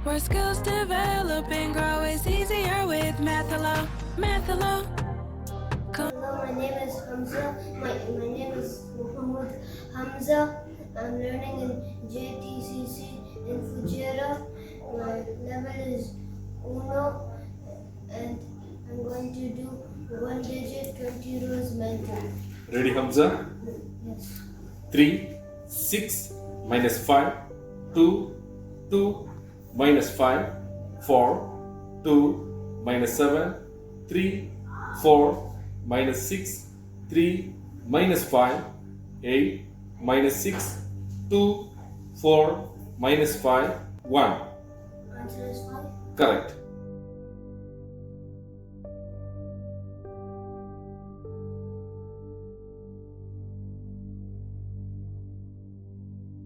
Where skills develop and grow is easier with mathello. Mathello. Hello, my name is Hamza. My name is Muhammad Hamza. I'm learning in JTCC in Fujairah. My level is 1 and I'm going to do 1 digit 20 rows mental. Ready, Hamza? Yes. 3, 6, minus 5, 2, 2, minus 5, 4, 2, minus 7, 3, 4, minus 6, 3, minus 5, 8, minus 6, 2, 4, minus 5, 1. Answer is 5. Correct.